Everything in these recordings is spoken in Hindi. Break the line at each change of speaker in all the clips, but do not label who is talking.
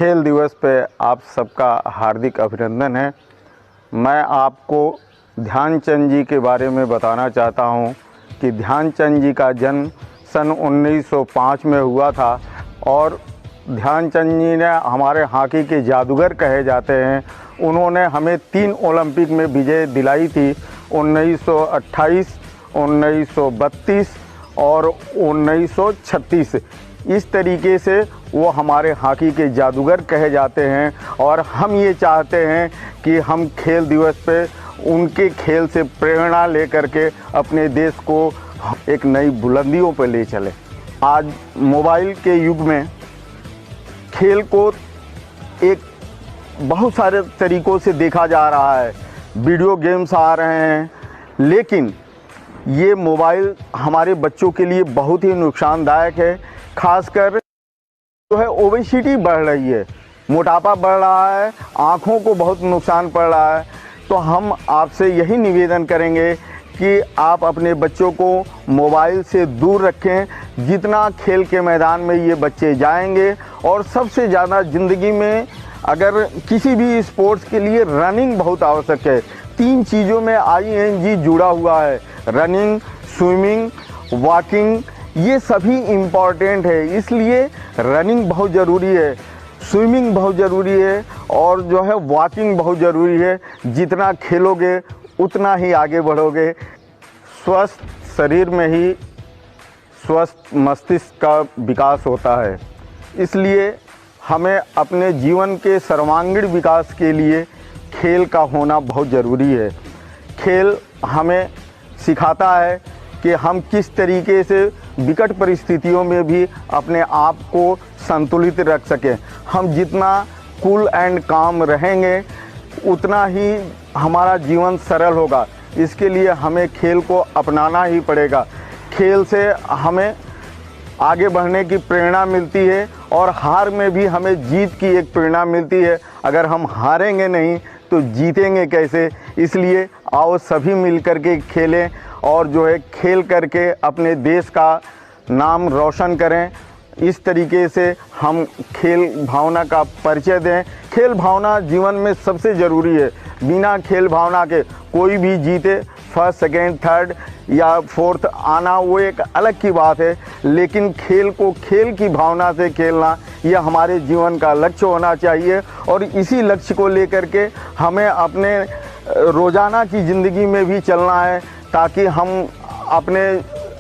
खेल दिवस पे आप सबका हार्दिक अभिनंदन है। मैं आपको ध्यानचंद जी के बारे में बताना चाहता हूं कि ध्यानचंद जी का जन्म सन 1905 में हुआ था और ध्यानचंद जी ने हमारे हॉकी के जादूगर कहे जाते हैं। उन्होंने हमें 3 ओलंपिक में विजय दिलाई थी, 1928, 1932 और 1936। इस तरीके से वो हमारे हॉकी के जादूगर कहे जाते हैं और हम ये चाहते हैं कि हम खेल दिवस पे उनके खेल से प्रेरणा लेकर के अपने देश को एक नई बुलंदियों पर ले चलें। आज मोबाइल के युग में खेल को एक बहुत सारे तरीक़ों से देखा जा रहा है। वीडियो गेम्स आ रहे हैं, लेकिन ये मोबाइल हमारे बच्चों के लिए बहुत ही नुकसानदायक है। खासकर जो है ओबेसिटी बढ़ रही है, मोटापा बढ़ रहा है, आँखों को बहुत नुकसान पड़ रहा है। तो हम आपसे यही निवेदन करेंगे कि आप अपने बच्चों को मोबाइल से दूर रखें। जितना खेल के मैदान में ये बच्चे जाएंगे, और सबसे ज़्यादा ज़िंदगी में अगर किसी भी स्पोर्ट्स के लिए रनिंग बहुत आवश्यक है। 3 चीज़ों में ING जुड़ा हुआ है, रनिंग, स्विमिंग, वॉकिंग, ये सभी इम्पॉर्टेंट है। इसलिए रनिंग बहुत ज़रूरी है, स्विमिंग बहुत ज़रूरी है और जो है वॉकिंग बहुत ज़रूरी है। जितना खेलोगे उतना ही आगे बढ़ोगे। स्वस्थ शरीर में ही स्वस्थ मस्तिष्क का विकास होता है। इसलिए हमें अपने जीवन के सर्वांगीण विकास के लिए खेल का होना बहुत ज़रूरी है। खेल हमें सिखाता है कि हम किस तरीके से विकट परिस्थितियों में भी अपने आप को संतुलित रख सकें। हम जितना कूल एंड काम रहेंगे उतना ही हमारा जीवन सरल होगा। इसके लिए हमें खेल को अपनाना ही पड़ेगा। खेल से हमें आगे बढ़ने की प्रेरणा मिलती है और हार में भी हमें जीत की एक प्रेरणा मिलती है। अगर हम हारेंगे नहीं तो जीतेंगे कैसे? इसलिए आओ सभी मिलकर के खेलें और जो है खेल करके अपने देश का नाम रोशन करें। इस तरीके से हम खेल भावना का परिचय दें। खेल भावना जीवन में सबसे ज़रूरी है। बिना खेल भावना के कोई भी जीते, फर्स्ट, सेकेंड, थर्ड या फोर्थ आना वो एक अलग की बात है, लेकिन खेल को खेल की भावना से खेलना यह हमारे जीवन का लक्ष्य होना चाहिए। और इसी लक्ष्य को लेकर के हमें अपने रोज़ाना की ज़िंदगी में भी चलना है, ताकि हम अपने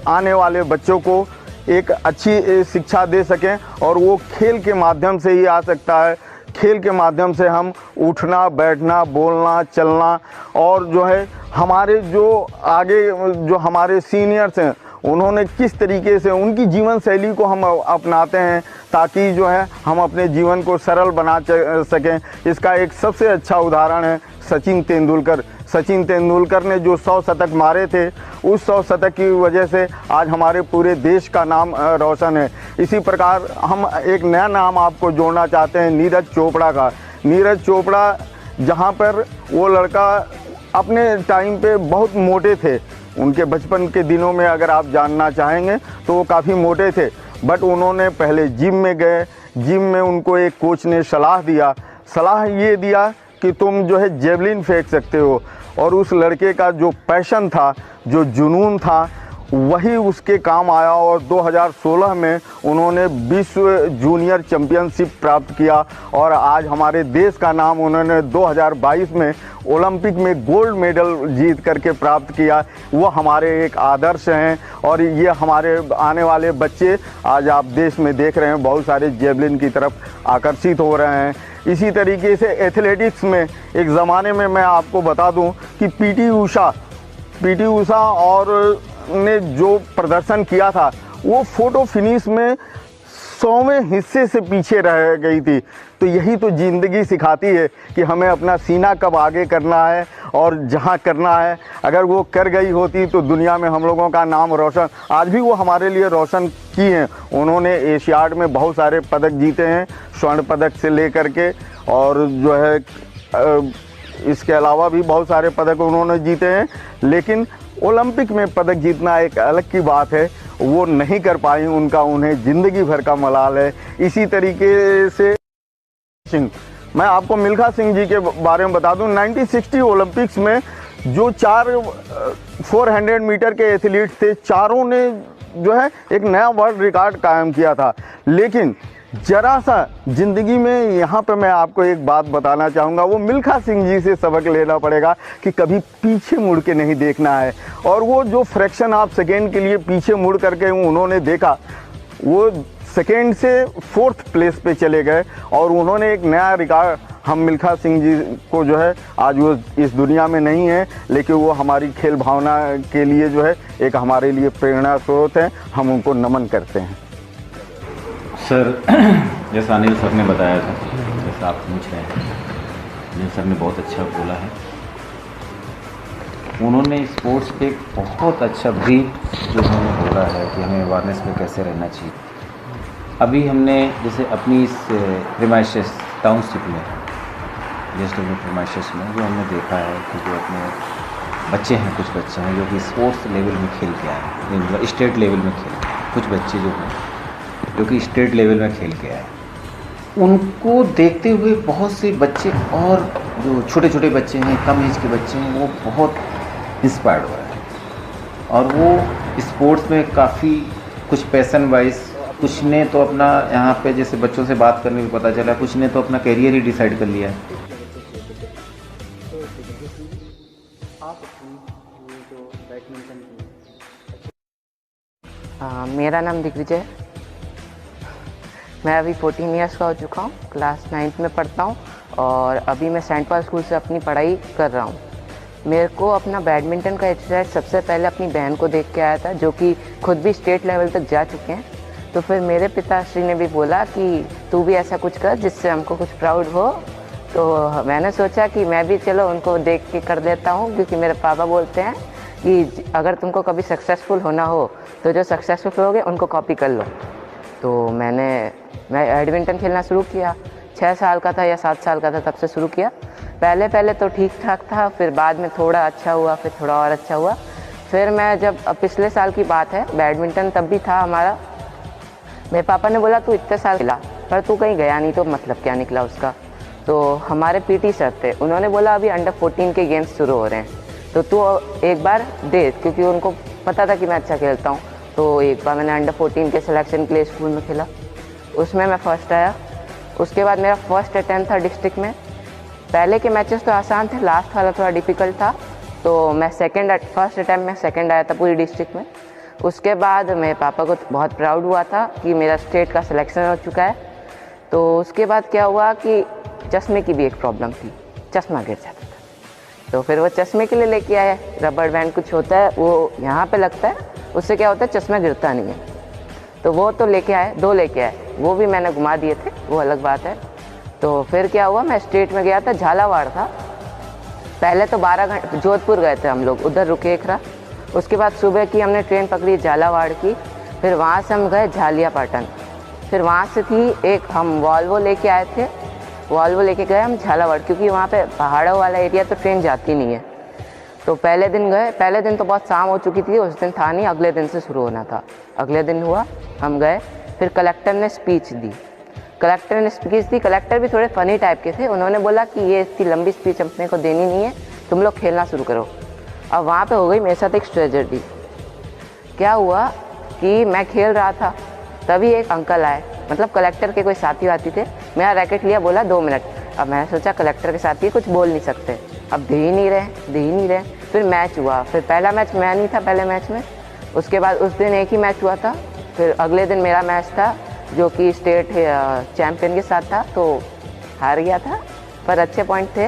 आने वाले बच्चों को एक अच्छी शिक्षा दे सकें। और वो खेल के माध्यम से ही आ सकता है। खेल के माध्यम से हम उठना, बैठना, बोलना, चलना और जो है हमारे जो आगे जो हमारे सीनियर्स हैं उन्होंने किस तरीके से उनकी जीवन शैली को हम अपनाते हैं, ताकि जो है हम अपने जीवन को सरल बना सकें। इसका एक सबसे अच्छा उदाहरण है सचिन तेंदुलकर। सचिन तेंदुलकर ने जो 100 शतक मारे थे, उस 100 शतक की वजह से आज हमारे पूरे देश का नाम रोशन है। इसी प्रकार हम एक नया नाम आपको जोड़ना चाहते हैं, नीरज चोपड़ा का। नीरज चोपड़ा, जहां पर वो लड़का अपने टाइम पे बहुत मोटे थे, उनके बचपन के दिनों में अगर आप जानना चाहेंगे तो वो काफ़ी मोटे थे, बट उन्होंने पहले जिम में गए। जिम में उनको एक कोच ने सलाह ये दिया कि तुम जो है जेवलिन फेंक सकते हो। और उस लड़के का जो पैशन था, जो जुनून था, वही उसके काम आया और 2016 में उन्होंने विश्व जूनियर चैम्पियनशिप प्राप्त किया। और आज हमारे देश का नाम उन्होंने 2022 में ओलंपिक में गोल्ड मेडल जीत करके प्राप्त किया। वो हमारे एक आदर्श हैं और ये हमारे आने वाले बच्चे आज आप देश में देख रहे हैं बहुत सारे जेवलिन की तरफ आकर्षित हो रहे हैं। इसी तरीके से एथलेटिक्स में एक ज़माने में मैं आपको बता दूं कि पीटी ऊषा और ने जो प्रदर्शन किया था, वो फ़ोटो फिनिश में 100वें हिस्से से पीछे रह गई थी। तो यही तो ज़िंदगी सिखाती है कि हमें अपना सीना कब आगे करना है और जहाँ करना है। अगर वो कर गई होती तो दुनिया में हम लोगों का नाम रोशन, आज भी वो हमारे लिए रोशन की हैं। उन्होंने एशियाड में बहुत सारे पदक जीते हैं, स्वर्ण पदक से लेकर के, और जो है इसके अलावा भी बहुत सारे पदक उन्होंने जीते हैं। लेकिन ओलंपिक में पदक जीतना एक अलग की बात है, वो नहीं कर पाई, उन्हें ज़िंदगी भर का मलाल है। इसी तरीके से सिंह, मैं आपको मिल्खा सिंह जी के बारे में बता दूं। 1960 ओलंपिक्स में जो 400 मीटर के एथलीट थे, चारों ने जो है एक नया वर्ल्ड रिकॉर्ड कायम किया था। लेकिन जरा सा ज़िंदगी में यहाँ पे मैं आपको एक बात बताना चाहूँगा, वो मिल्खा सिंह जी से सबक लेना पड़ेगा कि कभी पीछे मुड़ के नहीं देखना है। और वो जो फ्रैक्शन ऑफ सेकेंड के लिए पीछे मुड़ करके उन्होंने देखा, वो सेकेंड से 4th प्लेस पे चले गए और उन्होंने एक नया रिकॉर्ड, हम मिल्खा सिंह जी को जो है आज वो इस दुनिया में नहीं है, लेकिन वो हमारी खेल भावना के लिए जो है एक हमारे लिए प्रेरणा स्रोत हैं। हम उनको नमन करते हैं।
सर, जैसा अनिल सर ने बताया था, जैसा आप पूछ रहे हैं, अनिल सर ने बहुत अच्छा बोला है। उन्होंने स्पोर्ट्स पे बहुत अच्छा ब्रीफ जो उन्होंने बोला है कि हमें अवेयरनेस पे कैसे रहना चाहिए। अभी हमने जैसे अपनी इस प्रीमाइसेस टाउनशिप में, JSW प्रीमाइसेस में जो हमने देखा है कि जो अपने बच्चे हैं, कुछ बच्चे हैं जो कि स्पोर्ट्स लेवल में खेल के आए हैं, मतलब स्टेट लेवल में खेल, कुछ बच्चे जो हैं जो कि स्टेट लेवल में खेल के आए, उनको देखते हुए बहुत से बच्चे और जो छोटे छोटे बच्चे हैं, कम एज के बच्चे हैं, वो बहुत इंस्पायर्ड हो रहे हैं। और वो स्पोर्ट्स में काफ़ी कुछ पैशन वाइज, कुछ ने तो अपना यहाँ पे जैसे बच्चों से बात करने में पता चला, कुछ ने तो अपना करियर ही डिसाइड कर लिया है।
मेरा नाम दिग्विजय है। मैं अभी 14 ईयर्स का हो चुका हूँ, क्लास 9th में पढ़ता हूँ और अभी मैं सेंट पॉल स्कूल से अपनी पढ़ाई कर रहा हूँ। मेरे को अपना बैडमिंटन का एक्सरसाइज सबसे पहले अपनी बहन को देख के आया था, जो कि खुद भी स्टेट लेवल तक जा चुके हैं। तो फिर मेरे पिताश्री ने भी बोला कि तू भी ऐसा कुछ कर जिससे हमको कुछ प्राउड हो। तो मैंने सोचा कि मैं भी चलो उनको देख के कर देता हूँ, क्योंकि मेरे पापा बोलते हैं कि अगर तुमको कभी सक्सेसफुल होना हो तो जो सक्सेसफुल हो गए उनको कॉपी कर लो। तो मैं बैडमिंटन खेलना शुरू किया, 6 साल का था या 7 साल का था तब से शुरू किया। पहले तो ठीक ठाक था, फिर बाद में थोड़ा अच्छा हुआ, फिर थोड़ा और अच्छा हुआ। फिर मैं जब पिछले साल की बात है, बैडमिंटन तब भी था हमारा। मेरे पापा ने बोला तू इतने साल खेला पर तू कहीं गया नहीं, तो मतलब क्या निकला उसका। तो हमारे PT सर थे, उन्होंने बोला अभी अंडर 14 के गेम्स शुरू हो रहे हैं, तो तू एक बार दे, क्योंकि उनको पता था कि मैं अच्छा खेलता हूँ। तो एक बार मैंने अंडर 14 के सिलेक्शन के लिए स्कूल में खेला, उसमें मैं फर्स्ट आया। उसके बाद मेरा फर्स्ट अटेम्प्ट था डिस्ट्रिक्ट में। पहले के मैचेस तो आसान थे, लास्ट वाला थोड़ा डिफ़िकल्ट था, तो मैं फर्स्ट अटेम्प्ट में सेकंड आया था पूरी डिस्ट्रिक्ट में। उसके बाद मेरे पापा को बहुत प्राउड हुआ था कि मेरा स्टेट का सिलेक्शन हो चुका है। तो उसके बाद क्या हुआ कि चश्मे की भी एक प्रॉब्लम थी, चश्मा गिर जाता था। तो फिर वो चश्मे के लिए लेके आए, रबड़ बैंड कुछ होता है वो यहाँ पे लगता है, उससे क्या होता है चश्मा गिरता नहीं है। तो वो तो लेके आए, 2 लेके आए, वो भी मैंने घुमा दिए थे, वो अलग बात है। तो फिर क्या हुआ, मैं स्टेट में गया था, झालावाड़ था। पहले तो 12 घंटे जोधपुर गए थे हम लोग, उधर रुके एक रात। उसके बाद सुबह की हमने ट्रेन पकड़ी झालावाड़ की, फिर वहाँ से हम गए झालियापाटन। फिर वहाँ से थी एक, हम वॉल्वो लेके आए थे, वॉल्वो लेके गए हम झालावाड़, क्योंकि वहाँ पे पहाड़ों वाला एरिया तो ट्रेन जाती नहीं है। तो पहले दिन गए, पहले दिन तो बहुत शाम हो चुकी थी, उस दिन था नहीं, अगले दिन से शुरू होना था। अगले दिन हुआ, हम गए, फिर कलेक्टर ने स्पीच दी। कलेक्टर भी थोड़े फ़नी टाइप के थे। उन्होंने बोला कि ये इतनी लंबी स्पीच अपने को देनी नहीं है, तुम लोग खेलना शुरू करो। अब वहाँ पे हो गई मेरे साथ एक ट्रेजेडी। क्या हुआ कि मैं खेल रहा था, तभी एक अंकल आए, मतलब कलेक्टर के कोई साथी वाथी थे। मेरा रैकेट लिया, बोला 2 मिनट। अब मैंने सोचा कलेक्टर के साथी कुछ बोल नहीं सकते, अब दे ही नहीं रहे। फिर मैच हुआ, फिर पहला मैच मैं नहीं था पहले मैच में। उसके बाद उस दिन एक ही मैच हुआ था, फिर अगले दिन मेरा मैच था जो कि स्टेट चैम्पियन के साथ था, तो हार गया था, पर अच्छे पॉइंट थे,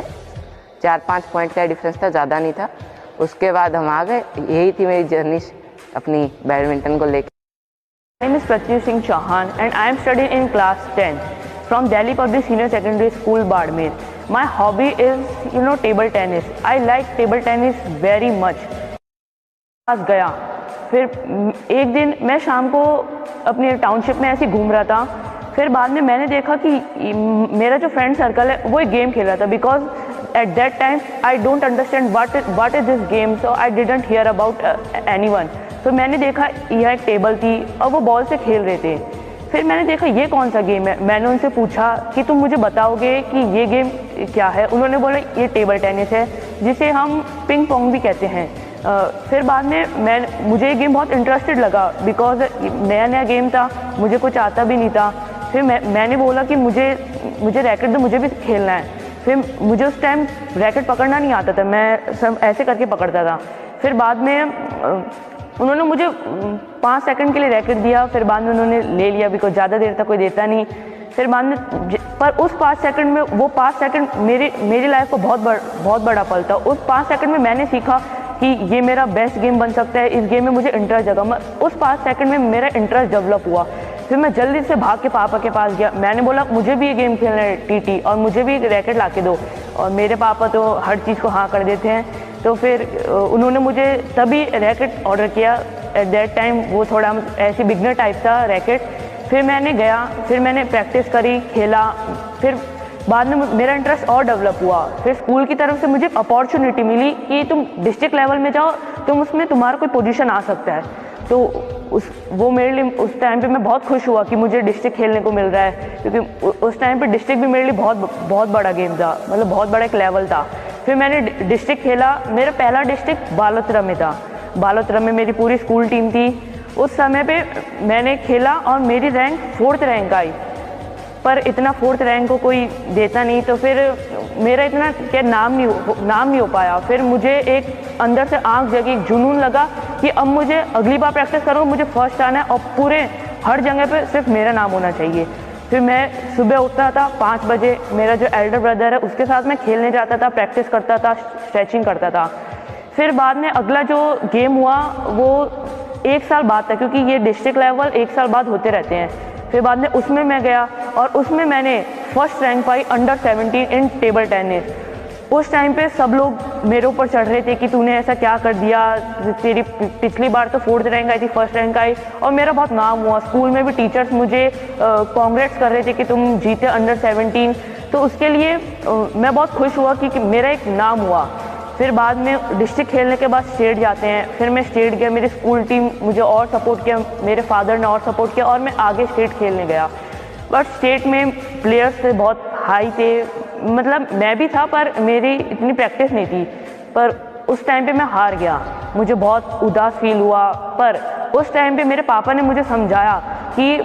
4-5 पॉइंट का डिफरेंस था, ज़्यादा नहीं था। उसके बाद हम आ गए। यही थी मेरी जर्नी अपनी बैडमिंटन को लेकर।
My name is Pratyush Singh Chauhan and I am studying in class 10 from Delhi Public Senior Secondary School, Badmer. My hobby is, table tennis. I like table tennis very much. पास गया, फिर एक दिन मैं शाम को अपने टाउनशिप में ऐसे घूम रहा था। फिर बाद में मैंने देखा कि मेरा जो फ्रेंड सर्कल है वो एक गेम खेल रहा था, because at that time I don't understand what is this game, so I didn't here about anyone. तो मैंने देखा यह एक टेबल थी और वो बॉल से खेल रहे थे। फिर मैंने देखा ये कौन सा गेम है। मैंने उनसे पूछा कि तुम मुझे बताओगे कि ये गेम क्या है। उन्होंने बोला ये टेबल टेनिस है, जिसे हम पिंग पोंग भी कहते हैं। फिर बाद में मुझे ये गेम बहुत इंटरेस्टेड लगा, बिकॉज नया नया गेम था, मुझे कुछ आता भी नहीं था। फिर मैंने बोला कि मुझे रैकेट दो, मुझे भी खेलना है। फिर मुझे उस टाइम रैकेट पकड़ना नहीं आता था, मैं सब ऐसे करके पकड़ता था। फिर बाद में उन्होंने मुझे 5 सेकंड के लिए रैकेट दिया, फिर बाद में उन्होंने ले लिया, बिकॉज ज़्यादा देर तक कोई देता नहीं। फिर बाद में पर उस 5 सेकंड में, वो 5 सेकंड मेरी लाइफ को बहुत बड़ा पल था। उस 5 सेकंड में मैंने सीखा कि ये मेरा बेस्ट गेम बन सकता है, इस गेम में मुझे इंटरेस्ट जगा। उस 5 सेकंड में मेरा इंटरेस्ट डेवलप हुआ। फिर मैं जल्दी से भाग के पापा के पास गया, मैंने बोला मुझे भी ये गेम खेलना है टीटी, और मुझे भी रैकेट ला के दो। और मेरे पापा तो हर चीज़ को हाँ कर देते हैं, तो फिर उन्होंने मुझे तभी रैकेट ऑर्डर किया। एट दैट टाइम वो थोड़ा ऐसे बिगनर टाइप था रैकेट। फिर मैंने गया, फिर मैंने प्रैक्टिस करी, खेला। फिर बाद में मेरा इंटरेस्ट और डेवलप हुआ। फिर स्कूल की तरफ से मुझे अपॉर्चुनिटी मिली कि तुम डिस्ट्रिक्ट लेवल में जाओ, तुम उसमें तुम्हारा कोई पोजीशन आ सकता है। तो वो मेरे लिए उस टाइम पे मैं बहुत खुश हुआ कि मुझे डिस्ट्रिक्ट खेलने को मिल रहा है, क्योंकि उस टाइम पे डिस्ट्रिक्ट भी मेरे लिए बहुत बड़ा गेम था, मतलब बहुत बड़ा एक लेवल था। फिर मैंने डिस्ट्रिक्ट खेला। मेरा पहला डिस्ट्रिक्ट बालोतरा में था। बालोतरा में मेरी पूरी स्कूल टीम थी। उस समय पे मैंने खेला और मेरी रैंक 4th रैंक आई, पर इतना 4th रैंक को कोई देता नहीं, तो फिर मेरा इतना क्या नाम नहीं हो पाया। फिर मुझे एक अंदर से आंख जगी, एक जुनून लगा कि अब मुझे अगली बार प्रैक्टिस करूँ, मुझे फर्स्ट आना है और पूरे हर जगह पे सिर्फ मेरा नाम होना चाहिए। फिर मैं सुबह उठता था 5 बजे, मेरा जो एल्डर ब्रदर है उसके साथ मैं खेलने जाता था, प्रैक्टिस करता था, स्ट्रेचिंग करता था। फिर बाद में अगला जो गेम हुआ वो 1 साल बाद था, क्योंकि ये डिस्ट्रिक्ट लेवल 1 साल बाद होते रहते हैं। फिर बाद में उसमें मैं गया और उसमें मैंने फर्स्ट रैंक पाई अंडर 17 इन टेबल टेनिस। उस टाइम पे सब लोग मेरे ऊपर चढ़ रहे थे कि तूने ऐसा क्या कर दिया, तेरी पिछली बार तो 4th रैंक आई थी, फर्स्ट रैंक आई। और मेरा बहुत नाम हुआ, स्कूल में भी टीचर्स मुझे कॉन्ग्रेट्स कर रहे थे कि तुम जीते अंडर 17। तो उसके लिए मैं बहुत खुश हुआ कि मेरा एक नाम हुआ। फिर बाद में डिस्ट्रिक्ट खेलने के बाद स्टेट जाते हैं। फिर मैं स्टेट गया, मेरी स्कूल टीम मुझे और सपोर्ट किया, मेरे फादर ने और सपोर्ट किया और मैं आगे स्टेट खेलने गया। बट स्टेट में प्लेयर्स थे बहुत हाई थे, मतलब मैं भी था पर मेरी इतनी प्रैक्टिस नहीं थी। पर उस टाइम पे मैं हार गया, मुझे बहुत उदास फील हुआ। पर उस टाइम पे मेरे पापा ने मुझे समझाया कि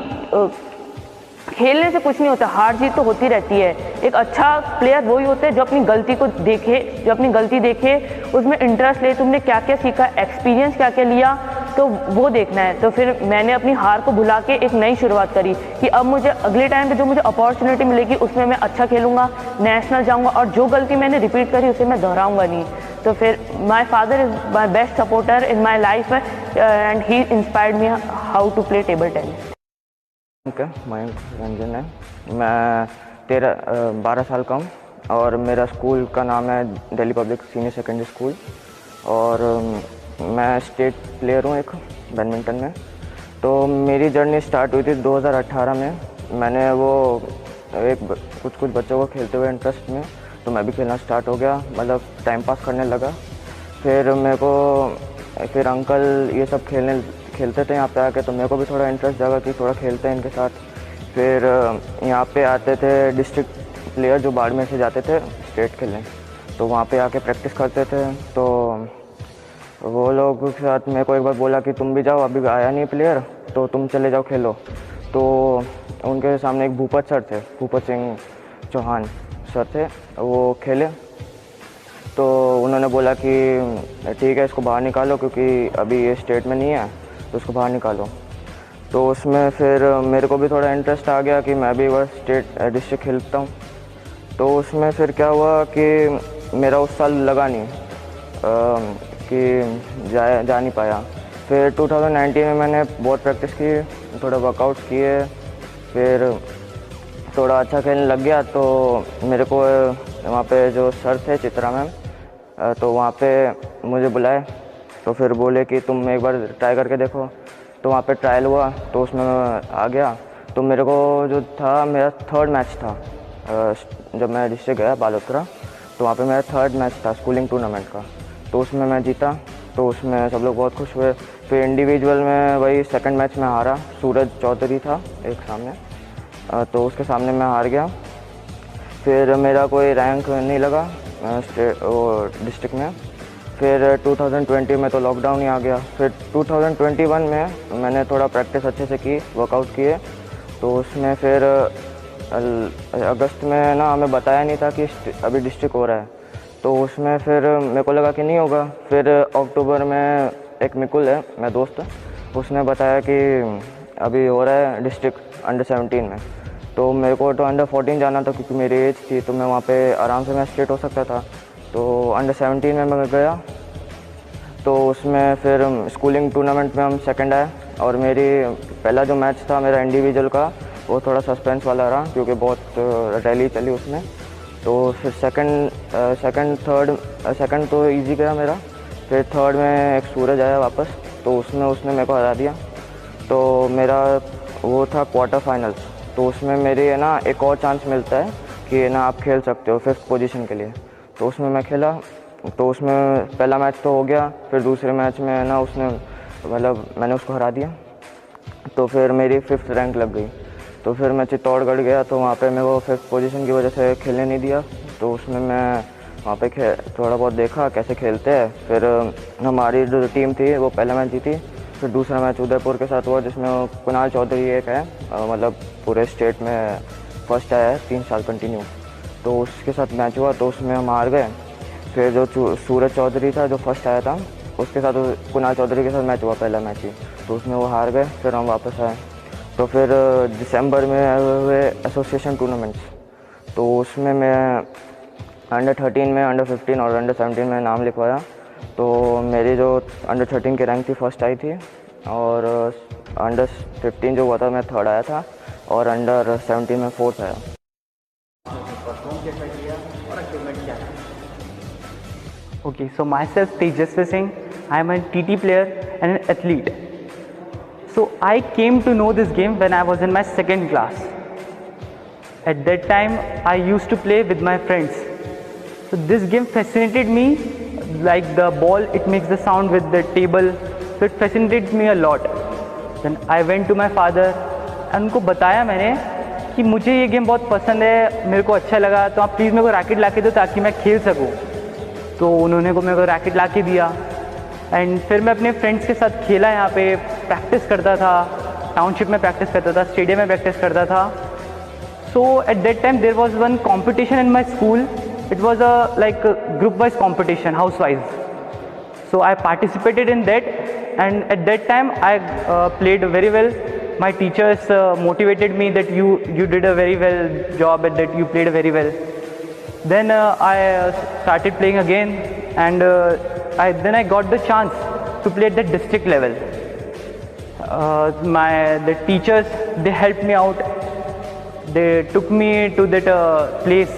खेलने से कुछ नहीं होता, हार जीत तो होती रहती है। एक अच्छा प्लेयर वही होता है जो अपनी गलती को देखे, जो अपनी गलती देखे, उसमें इंटरेस्ट ले, तुमने क्या क्या सीखा, एक्सपीरियंस क्या क्या लिया, तो वो देखना है। तो फिर मैंने अपनी हार को भुला के एक नई शुरुआत करी कि अब मुझे अगले टाइम पे जो मुझे अपॉर्चुनिटी मिलेगी उसमें मैं अच्छा खेलूँगा, नेशनल जाऊँगा और जो गलती मैंने रिपीट करी उसे मैं दोहराऊँगा नहीं। तो फिर my father is my best supporter in my life and he inspired me how to play table tennis.
Mayank Ranjan है, मैं 12 साल का हूँ और मेरा स्कूल का नाम है Delhi public senior secondary school और मैं स्टेट प्लेयर हूँ एक बैडमिंटन में। तो मेरी जर्नी स्टार्ट हुई थी 2018 में। मैंने वो कुछ बच्चों को खेलते हुए इंटरेस्ट में, तो मैं भी खेलना स्टार्ट हो गया, मतलब टाइम पास करने लगा। फिर मेरे को फिर अंकल ये सब खेलते थे यहाँ पे आके, तो मेरे को भी थोड़ा इंटरेस्ट जागा कि थोड़ा खेलते हैं इनके साथ। फिर यहाँ पे आते थे डिस्ट्रिक्ट प्लेयर जो बाड़मेर से जाते थे स्टेट खेलने, तो वहाँ पे आके प्रैक्टिस करते थे। तो वो लोग के साथ मेरे को एक बार बोला कि तुम भी जाओ, अभी आया नहीं प्लेयर तो तुम चले जाओ खेलो। तो उनके सामने एक भूपत सर थे, भूपत सिंह चौहान सर थे, वो खेले। तो उन्होंने बोला कि ठीक है इसको बाहर निकालो क्योंकि अभी ये स्टेट में नहीं है, तो उसको बाहर निकालो। तो उसमें फिर मेरे को भी थोड़ा इंटरेस्ट आ गया कि मैं भी वह स्टेट डिस्ट्रिक्ट खेलता हूँ। तो उसमें फिर क्या हुआ कि मेरा उस साल लगा नहीं कि जा नहीं पाया। फिर 2019 में मैंने बहुत प्रैक्टिस की, थोड़ा वर्कआउट्स किए, फिर थोड़ा अच्छा खेलने लग गया। तो मेरे को वहाँ पे जो सर थे चित्रा मैम, तो वहाँ पे मुझे बुलाए, तो फिर बोले कि तुम एक बार ट्राई करके देखो। तो वहाँ पे ट्रायल हुआ, तो उसमें आ गया। तो मेरे को जो था, मेरा 3rd मैच था जब मैं डिस्ट्रिक्ट गया बालोतरा, तो वहाँ पे मेरा 3rd मैच था स्कूलिंग टूर्नामेंट का। तो उसमें मैं जीता, तो उसमें सब लोग बहुत खुश हुए। फिर इंडिविजुअल में वही सेकंड मैच में हारा, सूरज चौधरी था एक सामने, तो उसके सामने मैं हार गया। फिर मेरा कोई रैंक नहीं लगा डिस्ट्रिक्ट में। फिर 2020 में तो लॉकडाउन ही आ गया। फिर 2021 में मैंने थोड़ा प्रैक्टिस अच्छे से की, वर्कआउट किए, तो उसमें फिर अगस्त में ना हमें बताया नहीं था कि अभी डिस्ट्रिक्ट हो रहा है, तो उसमें फिर मेरे को लगा कि नहीं होगा। फिर अक्टूबर में एक मिकुल है मेरा दोस्त, उसने बताया कि अभी हो रहा है डिस्ट्रिक्ट अंडर 17 में, तो मेरे को तो अंडर 14 जाना था क्योंकि मेरी एज थी, तो मैं वहाँ पे आराम से मैं स्टेट हो सकता था। तो अंडर 17 में मैं गया, तो उसमें फिर स्कूलिंग टूर्नामेंट में हम सेकंड आए। और मेरी पहला जो मैच था मेरा इंडिविजुअल का, वो थोड़ा सस्पेंस वाला रहा क्योंकि बहुत रैली चली उसमें। तो फिर सेकंड तो इजी गया मेरा। फिर थर्ड में एक सूरज आया वापस, तो उसने मेरे को हरा दिया। तो मेरा वो था क्वार्टर फाइनल्स, तो उसमें मेरे है ना एक और चांस मिलता है कि ना आप खेल सकते हो 5th पोजीशन के लिए। तो उसमें मैं खेला, तो उसमें पहला मैच तो हो गया। फिर दूसरे मैच में ना उसने मतलब मैंने उसको हरा दिया, तो फिर मेरी 5th रैंक लग गई। तो फिर मैं चित्तौड़गढ़ गया, तो वहाँ पे मेरे को 5th पोजीशन की वजह से खेलने नहीं दिया। तो उसमें मैं वहाँ पे थोड़ा बहुत देखा कैसे खेलते हैं। फिर हमारी जो टीम थी वो पहला मैच जीती। फिर दूसरा मैच उदयपुर के साथ हुआ, जिसमें कुणाल चौधरी एक है, मतलब पूरे स्टेट में फर्स्ट आया है 3 साल कंटिन्यू। तो उसके साथ मैच हुआ, तो उसमें हम हार गए। फिर जो सूरज चौधरी था जो फर्स्ट आया था, उसके साथ कुणाल चौधरी के साथ मैच हुआ पहला मैच ही, तो उसमें वो हार गए। फिर हम वापस आए। तो फिर दिसंबर में हुए एसोसिएशन टूर्नामेंट्स, तो उसमें मैं अंडर 13 में, अंडर 15 और अंडर 17 में नाम लिखवाया। तो मेरी जो अंडर 13 की रैंक थी फर्स्ट आई थी, और अंडर 15 जो हुआ था मैं थर्ड आया था, और अंडर 17 में फोर्थ आया।
Okay, so myself Tejasvi Singh, I am a TT player and an athlete. So I came to know this game when I was in my second class. At that time I used to play with my friends. So this game fascinated me, like the ball, it makes the sound with the table, so it fascinated me a lot. Then I went to my father and उनको बताया मैंने कि मुझे ये गेम बहुत पसंद है, मेरे को अच्छा लगा, तो आप प्लीज़ मेरे को रैकेट ला के दो ताकि मैं खेल सकूँ। तो उन्होंने मेरे को रैकेट ला के दिया, एंड फिर मैं अपने फ्रेंड्स के साथ खेला, यहाँ पे प्रैक्टिस करता था, टाउनशिप में प्रैक्टिस करता था, स्टेडियम में प्रैक्टिस करता था। So at that time there was one competition in my school. It was a like group wise competition, house wise. So I participated in that, and at that time I played very well. My teachers motivated me that you did a very well job at that, you played very well. Then I started playing again, and then I got the chance to play at the district level. The teachers, they helped me out. They took me to that place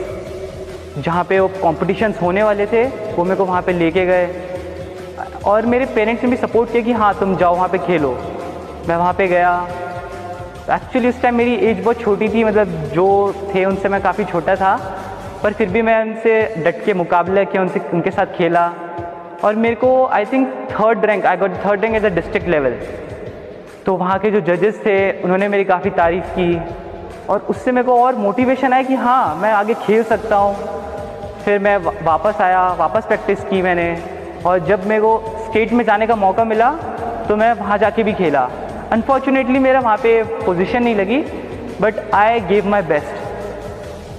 जहाँ पे वो कॉम्पिटिशन्स होने वाले थे, वो मेरे को वहाँ पे लेके गए. और मेरे पेरेंट्स ने भी सपोर्ट किया कि हाँ तुम जाओ वहाँ पे खेलो. मैं वहाँ पे गया. एक्चुअली उस टाइम मेरी एज बहुत छोटी थी, मतलब जो थे उनसे मैं काफ़ी छोटा था, पर फिर भी मैं उनसे डट के मुकाबला किया, उनके साथ खेला, और मेरे को I think I got third rank as a district level. तो वहाँ के जो जजेस थे उन्होंने मेरी काफ़ी तारीफ़ की, और उससे मेरे को और मोटिवेशन आया कि हाँ मैं आगे खेल सकता हूँ. फिर मैं वापस आया, वापस प्रैक्टिस की मैंने, और जब मेरे को स्टेट में जाने का मौका मिला तो मैं वहाँ जाके भी खेला. अनफॉर्चुनेटली मेरा वहाँ पे पोजीशन नहीं लगी, but I gave my best.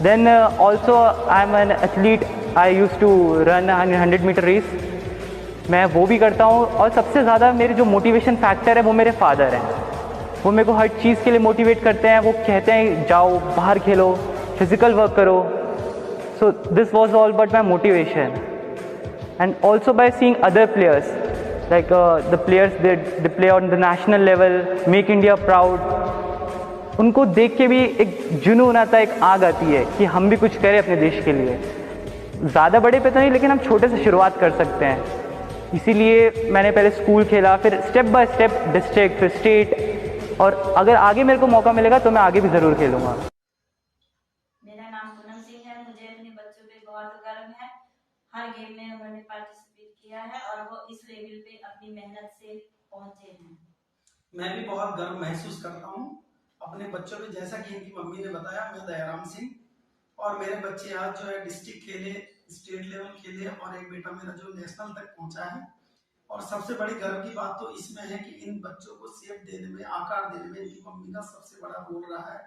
Then also I am an athlete. I use to run 100 meter race. मैं वो भी करता हूँ, और सबसे ज़्यादा मेरे जो मोटिवेशन फैक्टर है वो मेरे फादर हैं. वो मेरे को हर चीज़ के लिए मोटिवेट करते हैं. वो कहते हैं जाओ बाहर खेलो, फिज़िकल वर्क करो. So this was all about my motivation. And also by seeing other players, like the players they play on the national level, make India proud. उनको देख के भी एक जुनून आता है, एक आग आती है कि हम भी कुछ करें अपने देश के लिए. ज़्यादा बड़े पे तो नहीं, लेकिन हम छोटे से शुरुआत कर सकते हैं. इसीलिए मैंने पहले स्कूल खेला, फिर स्टेप बाय स्टेप डिस्ट्रिक्ट, फिर स्टेट, और अगर आगे मेरे को मौका मिलेगा तो मैं आगे भी ज़रूर खेलूँगा.
मेरा नाम पूनम सिंह है. मुझे अपने बच्चों पे बहुत गर्व है. हर गेम में उन्होंने पार्टिसिपेट किया है और वो इस लेवल पे अपनी मेहनत से पहुंचे हैं।
मैं भी बहुत गर्व महसूस करता हूँ अपने बच्चों पे, जैसा कि इनकी मम्मी ने बताया। मैं दयाराम सिंह और मेरे बच्चे आज जो है डिस्ट्रिक्ट खेले, स्टेट लेवल खेले और एक बेटा मेरा जो नेशनल तक पहुंचा है। और सबसे बड़ी गर्व की बात तो इसमें है कि इन बच्चों को शेप देने में, आकार देने में इनकी मम्मी का सबसे बड़ा रोल रहा है।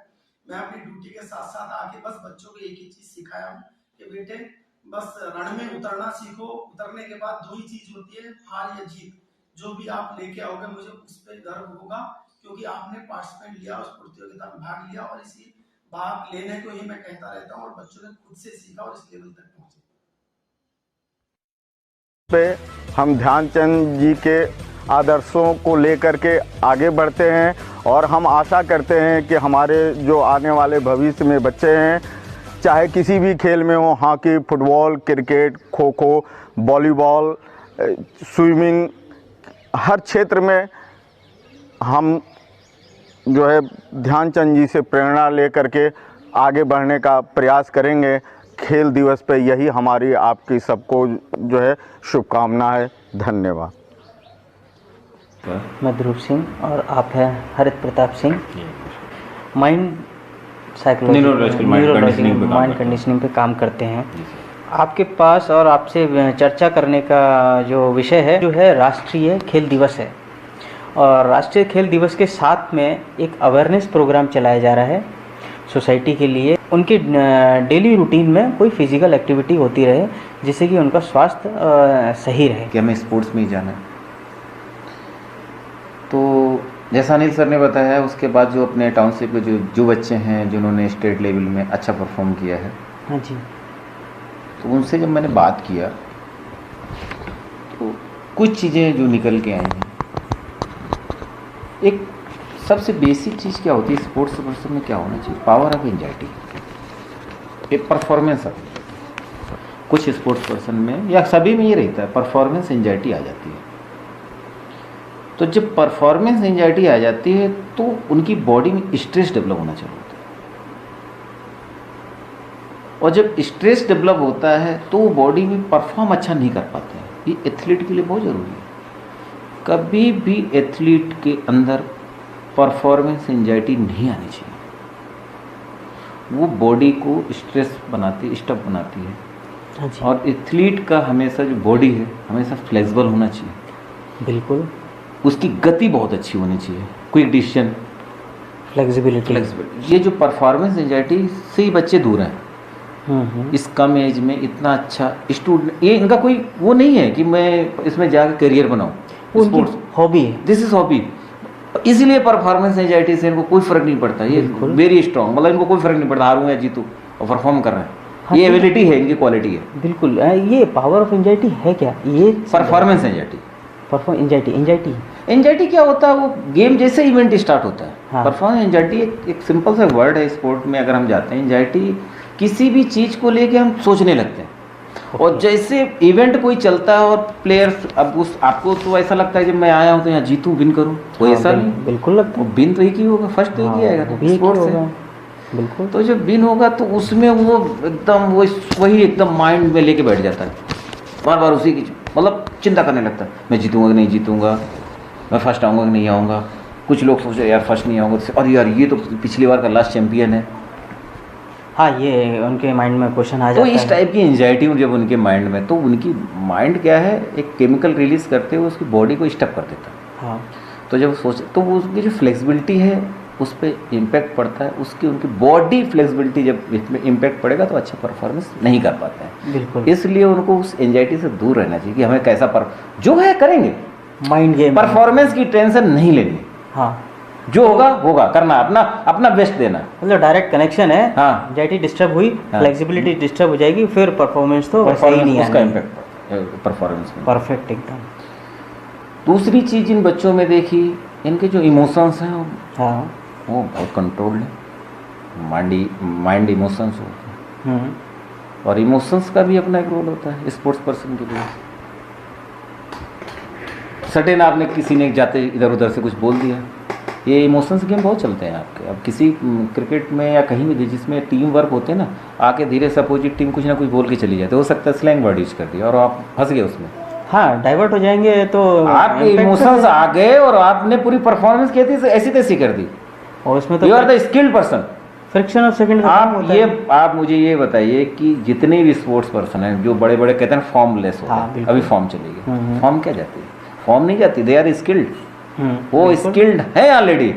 मैं अपनी ड्यूटी के साथ साथ आके बस बच्चों को एक ही चीज सिखाया हूँ कि बेटे बस रण में उतरना सीखो। उतरने के बाद दो ही चीज होती है, हार या जीत। जो भी आप लेके आओगे मुझे उस पर गर्व होगा, क्योंकि आपने पार्टिसिपेट लिया, उस प्रतियोगिता में भाग लिया। और इसी भाग लेने को ही मैं कहता रहता हूँ और बच्चों ने खुद से सीखा और इस लेवल तक पहुंचे।
पे हम ध्यानचंद जी के आदर्शों को लेकर के आगे बढ़ते हैं और हम आशा करते हैं कि हमारे जो आने वाले भविष्य में बच्चे हैं, चाहे किसी भी खेल में हो, hockey, football, cricket, kho kho, volleyball, swimming, हर क्षेत्र में हम जो है ध्यानचंद जी से प्रेरणा लेकर के आगे बढ़ने का प्रयास करेंगे। खेल दिवस पे यही हमारी आपकी सबको जो है शुभकामना है। धन्यवाद।
मैं ध्रुव सिंह और आप हैं हरित Pratap Singh. Mind psychology, neurological mind conditioning पे काम करते हैं। आपके पास और आपसे चर्चा करने का जो विषय है जो है राष्ट्रीय खेल दिवस है। और राष्ट्रीय खेल दिवस के साथ में एक अवेयरनेस प्रोग्राम चलाया जा रहा है सोसाइटी के लिए। उनके डेली रूटीन में कोई फिजिकल एक्टिविटी होती रहे जिससे कि उनका स्वास्थ्य सही रहे।
कि हमें स्पोर्ट्स में ही जाना है। तो जैसा अनिल सर ने बताया, उसके बाद जो अपने टाउनशिप के जो बच्चे हैं जिन्होंने स्टेट लेवल में अच्छा परफॉर्म किया है,
हाँ जी,
तो उनसे जब मैंने बात किया तो कुछ चीज़ें जो निकल के आई हैं। एक सबसे बेसिक चीज़ क्या होती है स्पोर्ट्स पर्सन में, क्या होना चाहिए? पावर ऑफ एंजाइटी, एक परफॉर्मेंस। कुछ स्पोर्ट्स पर्सन में या सभी में ये रहता है, परफॉर्मेंस एंजाइटी आ जाती है। तो जब परफॉर्मेंस एंजाइटी आ जाती है तो उनकी बॉडी में स्ट्रेस डेवलप होना चालू होता है। और जब स्ट्रेस डेवलप होता है तो वो बॉडी में परफॉर्म अच्छा नहीं कर पाते हैं। ये एथलीट के लिए बहुत ज़रूरी है। कभी भी एथलीट के अंदर परफॉर्मेंस एंजाइटी नहीं आनी चाहिए। वो बॉडी को स्ट्रेस बनाती, स्टफ बनाती है। और एथलीट का हमेशा जो बॉडी है हमेशा फ्लेक्सिबल होना चाहिए।
बिल्कुल।
उसकी गति बहुत अच्छी होनी चाहिए, क्विक डिसीजन,
फ्लेक्सिबिलिटी।
ये जो परफॉर्मेंस एंजाइटी से ही बच्चे दूर हैं। इस कम एज में इतना अच्छा स्टूडेंट, ये इनका कोई वो नहीं है कि मैं इसमें जाकर करियर बनाऊं। स्पोर्ट्स
हॉबी है,
दिस इज हॉबी। इसीलिए परफॉर्मेंस एंजाइटी से इनको कोई फर्क नहीं पड़ता। ये वेरी स्ट्रॉन्ग, मतलब इनको कोई फर्क नहीं पड़ता हारूं या जीतूं, और परफॉर्म कर रहे हैं। हाँ, ये एबिलिटी है, इनकी क्वालिटी है।
बिल्कुल। ये पावर ऑफ एंजाइटी है क्या? ये
परफॉर्मेंस एंजाइटी,
एंजाइटी
क्या होता है? वो गेम जैसे इवेंट स्टार्ट होता है। हाँ। परफॉर्मेंस एंजाइटी एक सिंपल सा वर्ड है स्पोर्ट में। अगर हम जाते हैं, एंजाइटी किसी भी चीज़ को लेके हम सोचने लगते हैं। और जैसे इवेंट कोई चलता है और प्लेयर्स, अब उस आपको तो ऐसा लगता है जब मैं आया हूँ तो यहाँ जीतूँ, विन करूँ, कोई ऐसा नहीं।
बिल्कुल लगता है।
विन तो एक ही होगा, फर्स्ट तो एक ही आएगा स्पोर्ट्स से।
बिल्कुल।
तो जब विन होगा तो उसमें वो एकदम वही एकदम माइंड में लेके बैठ जाता है, बार बार उसी की मतलब चिंता करने लगता है। मैं जीतूंगा कि नहीं जीतूंगा, मैं फर्स्ट आऊँगा कि नहीं आऊँगा। कुछ लोग सोचे यार फर्स्ट नहीं आऊँगा, और यार ये तो पिछली बार का लास्ट चैंपियन है।
हाँ, ये उनके माइंड में क्वेश्चन आ जाता है।
तो इस टाइप की एंजाइटी जब उनके माइंड में, तो उनकी माइंड क्या है, एक केमिकल रिलीज करते हुए उसकी बॉडी को स्टप कर देता है।
हाँ।
तो जब सोचे तो वो उसकी जो फ्लेक्सिबिलिटी है उस पर इम्पैक्ट पड़ता है। उसकी उनकी बॉडी फ्लेक्सिबिलिटी जब इसमें इम्पैक्ट पड़ेगा तो अच्छा परफॉर्मेंस नहीं कर पाते हैं।
बिल्कुल।
इसलिए उनको उस एंजाइटी से दूर रहना चाहिए कि हमें कैसा जो है करेंगे,
माइंड गेम,
परफॉर्मेंस की टेंशन नहीं लेनी।
हाँ,
जो होगा होगा, करना अपना बेस्ट देना।
मतलब डायरेक्ट कनेक्शन है।
हाँ,
एंजाइटी डिस्टर्ब हुई, फ्लेक्सिबिलिटी डिस्टर्ब हो जाएगी, फिर परफॉर्मेंस तो वैसे ही नहीं
उसका इम्पैक्ट परफॉर्मेंस में
परफेक्ट एकदम।
दूसरी चीज़ इन बच्चों में देखी, इनके जो इमोशंस हैं वो बहुत कंट्रोल्ड है। माइंड इमोशंस होते हैं। और इमोशंस का भी अपना एक रोल होता है स्पोर्ट्स पर्सन के लिए। सडन आपने किसी ने जाते इधर उधर से कुछ बोल दिया, ये इमोशंस गेम बहुत चलते हैं आपके। अब किसी क्रिकेट में या कहीं भी जिसमें टीम वर्क होते हैं ना, आके धीरे से अपोजिट टीम कुछ ना कुछ बोल के चली जाती है। हो सकता है स्लैंग वर्ड यूज कर दिया और आप फंस गए उसमें।
हाँ डाइवर्ट हो जाएंगे तो
आपके
impact
इमोशंस आ गए और आपने पूरी परफॉर्मेंस की थी ऐसी तैसी कर दी।
और उसमें तो
you are the skilled person.
Fraction of second
आप मुझे ये बताइए कि जितने भी स्पोर्ट्स पर्सन हैं जो बड़े बड़े कहते हैं फॉर्मलेस होते हैं, अभी फॉर्म चलेगी, फॉर्म क्या जाती है? फॉर्म नहीं जाती, दे आर स्किल्ड। वो स्किल्ड है ऑलरेडी,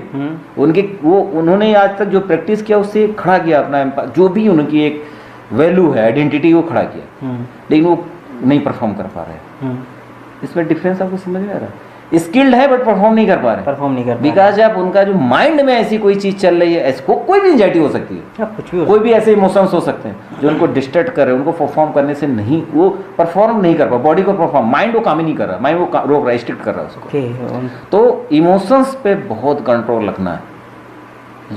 उन्होंने आज तक जो प्रैक्टिस किया उससे खड़ा किया अपना एम्पायर, जो भी उनकी एक वैल्यू है, आइडेंटिटी, वो खड़ा किया, लेकिन वो नहीं परफॉर्म कर पा रहे। इसमें डिफरेंस आपको समझ में आ रहा है? स्किल्ड है बट परफॉर्म नहीं कर पा रहे, बिकॉज आप उनका जो माइंड में ऐसी कोई चीज चल रही है, ऐसी कोई भी एंजाइटी हो सकती है,
कुछ भी
कोई भी ऐसे इमोशंस हो सकते हैं जो उनको डिस्टर्ब कर रहे हैं, उनको परफॉर्म करने से नहीं, वो परफॉर्म नहीं कर पा, बॉडी को परफॉर्म, माइंड वो काम ही नहीं कर रहा, माइंड वो रोक रहा है, स्ट्रिक्ट कर रहा है उसको। तो इमोशंस पे बहुत कंट्रोल रखना है,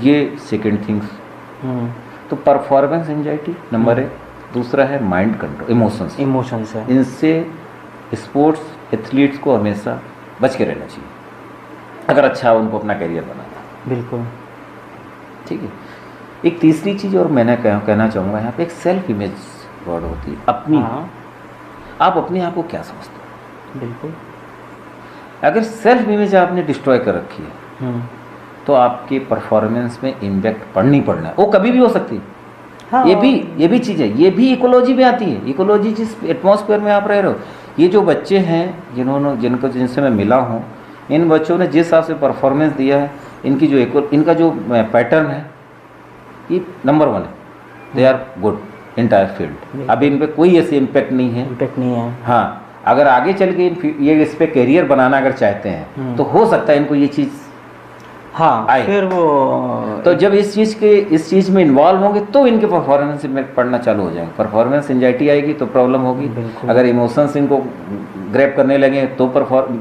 ये सेकेंड थिंग्स। तो परफॉर्मेंस एंजाइटी नंबर 1, दूसरा है माइंड कंट्रोल, इमोशंस है। इनसे स्पोर्ट्स एथलीट्स को हमेशा बच के रहना चाहिए अगर अच्छा उनको अपना करियर बनाना।
बिल्कुल
ठीक है। एक तीसरी चीज़ और मैंने कहना चाहूँगा यहाँ पे, एक सेल्फ इमेज वर्ड होती है अपनी। आप अपने आप को क्या समझते हो?
बिल्कुल।
अगर सेल्फ इमेज आपने डिस्ट्रॉय कर रखी है तो आपके परफॉर्मेंस में इम्पैक्ट पड़ना ही पड़ना है, वो कभी भी हो सकती है। हाँ, ये भी चीज़ है, ये भी इकोलॉजी में आती है। इकोलॉजी जिस एटमॉस्फेयर में आप रह रहे हो, ये जो बच्चे हैं जिनसे मैं मिला हूँ, इन बच्चों ने जिस हिसाब से परफॉर्मेंस दिया है, इनका जो पैटर्न है ये नंबर 1 है। They are good entire field. अभी इन पे कोई ऐसी इम्पैक्ट नहीं है। हाँ, अगर आगे चल के ये इस पे करियर बनाना अगर चाहते हैं तो हो सकता है इनको ये चीज़ आए।
फिर वो
तो जब इस चीज़ में इन्वॉल्व होंगे तो इनके परफॉर्मेंस में पढ़ना चालू हो जाएंगे। परफॉर्मेंस एंजाइटी आएगी तो प्रॉब्लम होगी। अगर इमोशंस इनको ग्रैब करने लगे तो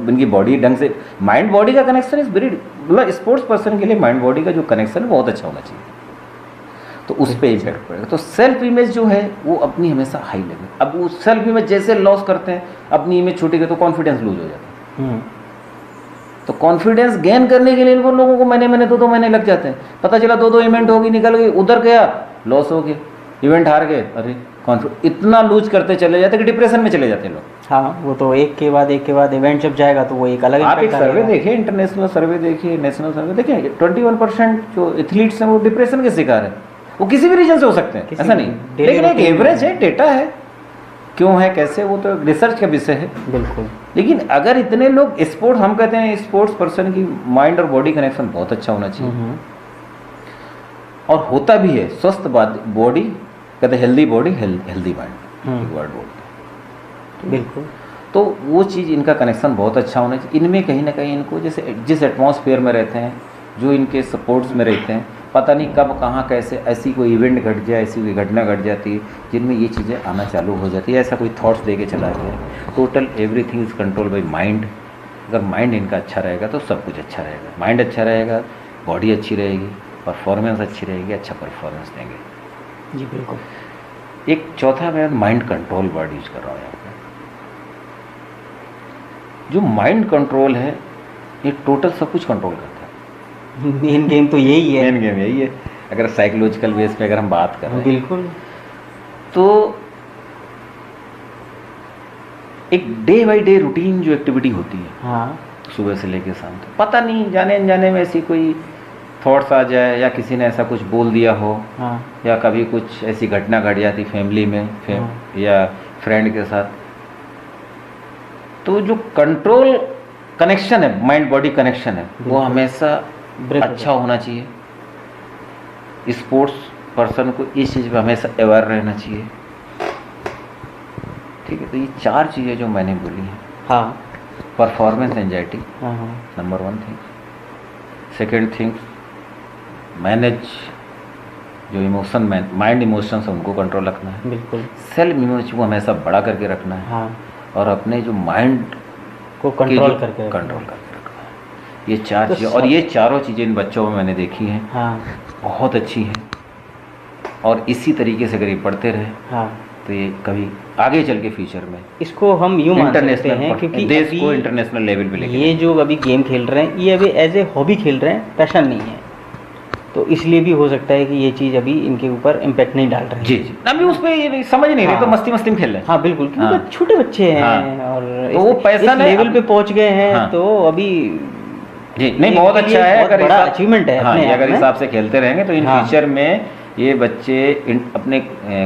इनकी बॉडी ढंग से, माइंड बॉडी का कनेक्शन इज वेरी, मतलब स्पोर्ट्स पर्सन के लिए माइंड बॉडी का जो कनेक्शन है बहुत अच्छा होना चाहिए, तो उस पर इम्पैक्ट पड़ेगा। तो सेल्फ इमेज जो है वो अपनी हमेशा हाई लेवल। अब वो सेल्फ इमेज जैसे लॉस करते हैं, अपनी इमेज छोटी तो कॉन्फिडेंस लूज हो जाता है। तो कॉन्फिडेंस गेन करने के लिए इन लोगों को महीने 2 महीने लग जाते हैं। पता चला 2 इवेंट होगी, निकल गई, उधर गया लॉस हो गया, इवेंट हार गए, अरे कॉन्फिडेंस इतना लूज करते चले जाते कि डिप्रेशन में चले जाते हैं लोग।
हाँ, वो तो एक के बाद इवेंट जब जाएगा तो वो एक अलग।
आप एक सर्वे देखिए, इंटरनेशनल सर्वे देखिए, नेशनल सर्वे देखिए, 21% जो एथलीट्स हैं वो डिप्रेशन के शिकार है। वो किसी भी रीजन से हो सकते हैं, ऐसा नहीं, लेकिन एक एवरेज है, डेटा है, क्यों है कैसे, वो तो रिसर्च का विषय है।
बिल्कुल।
लेकिन अगर इतने लोग स्पोर्ट्स, हम कहते हैं स्पोर्ट्स पर्सन की माइंड और बॉडी कनेक्शन बहुत अच्छा होना चाहिए, और होता भी है। स्वस्थ बॉडी कहते हैं, हेल्दी बॉडी हेल्दी माइंड, एक वर्ड बोलते हैं।
बिल्कुल।
तो वो चीज़, इनका कनेक्शन बहुत अच्छा होना चाहिए। इनमें कहीं ना कहीं इनको जैसे जिस एटमॉस्फेयर में रहते हैं, जो इनके सपोर्ट्स में रहते हैं, पता नहीं कब कहाँ कैसे ऐसी कोई इवेंट घट जाए, ऐसी कोई घटना घट जाती है जिनमें ये चीज़ें आना चालू हो जाती है। ऐसा कोई थॉट्स दे के चला गया। Total everything is control by mind. अगर माइंड इनका अच्छा रहेगा तो सब कुछ अच्छा रहेगा। माइंड अच्छा रहेगा, बॉडी अच्छी रहेगी, परफॉर्मेंस अच्छी रहेगी, अच्छा परफॉर्मेंस देंगे।
जी बिल्कुल।
एक चौथा मैं माइंड कंट्रोल वर्ड यूज कर रहा हूँ यहाँ पर। जो माइंड कंट्रोल है ये टोटल सब कुछ कंट्रोल करता है।
मेन गेम तो यही है।
मेन गेम यही है। अगर साइकोलॉजिकल बेस पे अगर हम बात कर रहे हैं,
बिल्कुल,
तो एक डे बाय डे रूटीन जो एक्टिविटी होती है,
हाँ,
सुबह से लेकर शाम तक, पता नहीं जाने अनजाने में ऐसी कोई थॉट्स आ जाए, या किसी ने ऐसा कुछ बोल दिया हो,
हाँ,
या कभी कुछ ऐसी घटना घट जाती फैमिली में, या फ्रेंड के साथ, तो जो कंट्रोल कनेक्शन है, माइंड बॉडी कनेक्शन है, वो हमेशा अच्छा होना चाहिए। स्पोर्ट्स पर्सन को इस चीज़ में हमेशा अवेयर रहना चाहिए। ठीक है। तो ये 4 चीज़ें जो मैंने बोली हैं,
हाँ,
performance anxiety
number
1 thing, second thing manage जो इमोशन, माइंड इमोशंस है उनको कंट्रोल रखना है।
बिल्कुल।
सेल्फ इमेज को हमेशा बड़ा करके रखना है,
हाँ,
और अपने जो माइंड
को कंट्रोल करके
रखना है। ये 4 चीज़ें, और ये चारों चीज़ें इन बच्चों में मैंने देखी हैं,
हाँ,
बहुत अच्छी हैं। और इसी तरीके से अगर ये पढ़ते रहे,
हाँ,
तो ये कभी आगे चल के फ्यूचर में
इसको हम यूँ मान सकते हैं, क्योंकि
देश को इंटरनेशनल लेवल पे लेके
ये जो अभी गेम खेल रहे हैं, ये अभी एज ए हॉबी खेल रहे हैं, पैशन नहीं है। तो इसलिए भी हो सकता है कि ये चीज़ अभी इनके ऊपर इम्पैक्ट नहीं डाल रही है।
जी जी, अभी उस पर समझ नहीं रहे,
हाँ।
तो मस्ती मस्ती में खेल रहे हैं।
हाँ बिल्कुल, क्योंकि
हाँ।
छोटे बच्चे हैं
हाँ।
और
तो वो पैसा
इस लेवल पे पहुंच गए हैं।
हाँ।
तो अभी
जी नहीं, बहुत अच्छा है,
बहुत बड़ा अचीवमेंट है
हाँ,
अपने
ये
आप
अगर
में।
हिसाब से खेलते रहेंगे तो इन
हाँ।
फ्यूचर में ये बच्चे अपने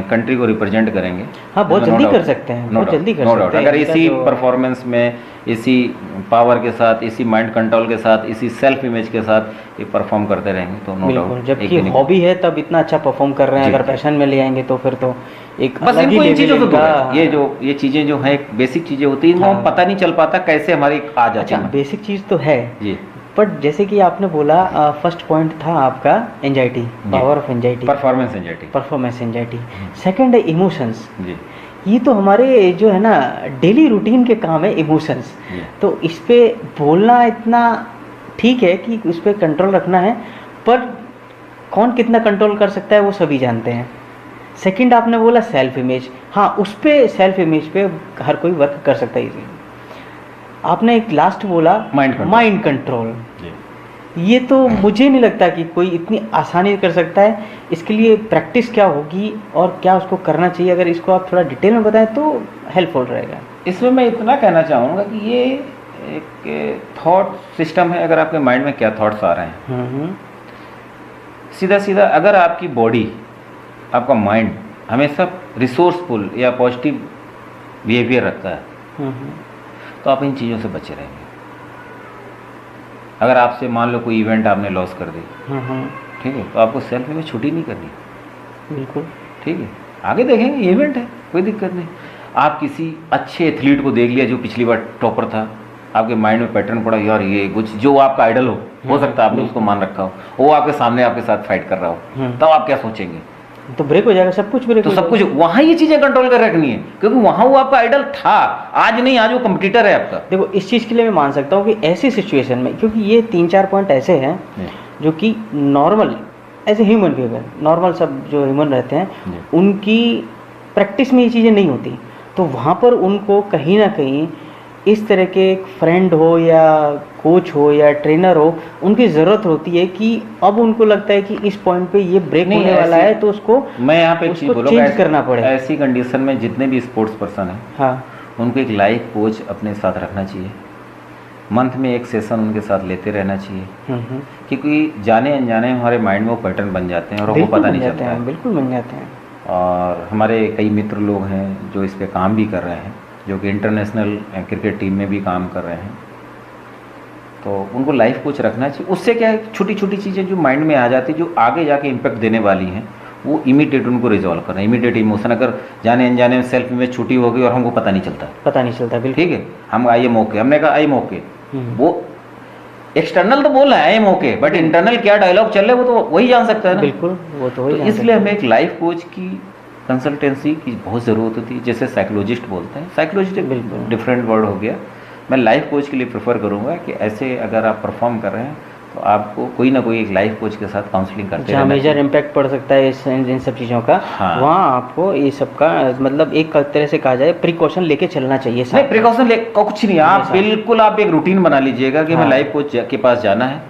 कंट्री को रिप्रेजेंट करेंगे।
हाँ, बहुत
No
जल्दी
doubt,
कर सकते हैं,
no
बहुत
doubt,
जल्दी कर
no
सकते
doubt।
हैं।
अगर
इनका
इसी
जो-
परफॉर्मेंस में, इसी पावर के साथ, इसी माइंड कंट्रोल के साथ, इसी सेल्फ इमेज के साथ ये परफॉर्म करते रहेंगे तो नो
बिल्कुल,
डाउट।
जबकि हॉबी है तब इतना अच्छा परफॉर्म कर रहे हैं।
जी,
अगर
जी।
पैशन में ले आएंगे तो फिर तो एक
बस
अलग ही
इनको इन
लेवल
चीज़ों से दूर
इनका-
है। ये चीज़ें जो हैं बेसिक चीज़ें होती हैं, इनको हम
हाँ।
पता नहीं चल पाता कैसे हमारी आ जाती
अच्छा,
है।
बेसिक चीज़ तो है,
जी,
बट जैसे कि आपने बोला फर्स्ट पॉइंट था आपका anxiety, power of anxiety,
performance anxiety.
Performance anxiety. Second है इमोशंस।
जी
ये तो हमारे जो है ना डेली रूटीन के काम है इमोशंस।
जी।
तो इस पे बोलना इतना ठीक है कि उस पर कंट्रोल रखना है, पर कौन कितना कंट्रोल कर सकता है वो सभी जानते हैं। सेकंड आपने बोला सेल्फ इमेज। हाँ, उस पे सेल्फ इमेज पे हर कोई वर्क कर सकता है इजीली। आपने एक लास्ट बोला माइंड कंट्रोल। ये तो मुझे नहीं लगता कि कोई इतनी आसानी कर सकता है। इसके लिए प्रैक्टिस क्या होगी और क्या उसको करना चाहिए, अगर इसको आप थोड़ा डिटेल में बताएं तो हेल्पफुल रहेगा।
इसमें मैं इतना कहना चाहूँगा कि ये एक थॉट सिस्टम है। अगर आपके माइंड में क्या थॉट्स आ रहे हैं, सीधा सीधा अगर आपकी बॉडी, आपका माइंड हमेशा रिसोर्सफुल या पॉजिटिव बिहेवियर रखता है तो आप इन चीज़ों से बचे रहेंगे। अगर आपसे मान लो कोई इवेंट आपने लॉस कर दी, ठीक है, तो आपको सेल्फ में छुट्टी नहीं करनी।
बिल्कुल
ठीक है, आगे देखेंगे, इवेंट है, कोई दिक्कत नहीं। आप किसी अच्छे एथलीट को देख लिया जो पिछली बार टॉपर था, आपके माइंड में पैटर्न पड़ा, यार ये कुछ जो आपका आइडल हो सकता है आपने उसको मान रखा हो, वो आपके सामने आपके साथ फाइट कर रहा हो, तब आप क्या सोचेंगे?
तो ब्रेक हो जाएगा, सब कुछ ब्रेक
तो
हो
सब कुछ
जाएगा।
वहाँ ये चीज़ें कंट्रोल कर रखनी है, क्योंकि वहाँ वो आपका आइडल था, आज नहीं, आज वो कंपटीटर है आपका।
देखो, इस चीज़ के लिए मैं मान सकता हूँ कि ऐसी सिचुएशन में, क्योंकि ये 3-4 पॉइंट ऐसे हैं जो कि normal as a human being, normal सब जो ह्यूमन रहते हैं उनकी प्रैक्टिस में ये चीज़ें नहीं होती। तो वहाँ पर उनको कहीं ना कहीं इस तरह के एक फ्रेंड हो या कोच हो या ट्रेनर हो, उनकी ज़रूरत होती है कि अब उनको लगता है कि इस पॉइंट पे ये ब्रेक होने वाला है, तो उसको
मैं यहाँ पे एक चीज़ बोलूँगा,
चेंज करना पड़े।
ऐसी कंडीशन में जितने भी स्पोर्ट्स पर्सन हैं,
हाँ,
उनको एक लाइफ कोच अपने साथ रखना चाहिए। मंथ में एक सेशन उनके साथ लेते रहना चाहिए, क्योंकि जाने अनजाने हमारे माइंड में वो पैटर्न बन जाते हैं और वो पता नहीं चलता है।
बिल्कुल बन जाते हैं।
और हमारे कई मित्र लोग हैं जो इस पे काम भी कर रहे हैं, जो कि इंटरनेशनल क्रिकेट टीम में भी काम कर रहे हैं, तो उनको लाइफ कोच रखना चाहिए। उससे क्या है, छोटी छोटी चीज़ें जो माइंड में आ जाती, जो आगे जाके इम्पैक्ट देने वाली हैं, वो इमीडिएट उनको रिजॉल्व करना। इमीडिएट इमोशन अगर जाने अनजाने में सेल्फ में छुट्टी हो गई और हमको पता नहीं चलता,
बिल्कुल।
ठीक है, हम आई एम ओके, हमने कहा आई एम ओके, वो एक्सटर्नल तो बोल रहा है I am okay, but internal क्या डायलॉग चल रहा है वो तो वही जान सकता है ना।
बिल्कुल, वो तो वही।
इसलिए हमें एक लाइफ कोच की कंसल्टेंसी की बहुत ज़रूरत होती है, जैसे साइकोलॉजिस्ट बोलते हैं। साइकोलॉजिस्ट एक डिफरेंट वर्ड हो गया। मैं लाइफ कोच के लिए प्रेफर करूंगा कि ऐसे अगर आप परफॉर्म कर रहे हैं तो आपको कोई ना कोई एक लाइफ कोच के साथ काउंसलिंग करते
जहाँ मेजर इम्पैक्ट पड़ सकता है इन सब चीज़ों का,
हाँ।
वहाँ आपको ये सब का मतलब एक तरह से कहा जाए प्रिकॉशन लेके चलना चाहिए।
नहीं, प्रिकॉशन ले कुछ नहीं, आप बिल्कुल आप एक रूटीन बना लीजिएगा कि हमें लाइफ कोच के पास जाना है,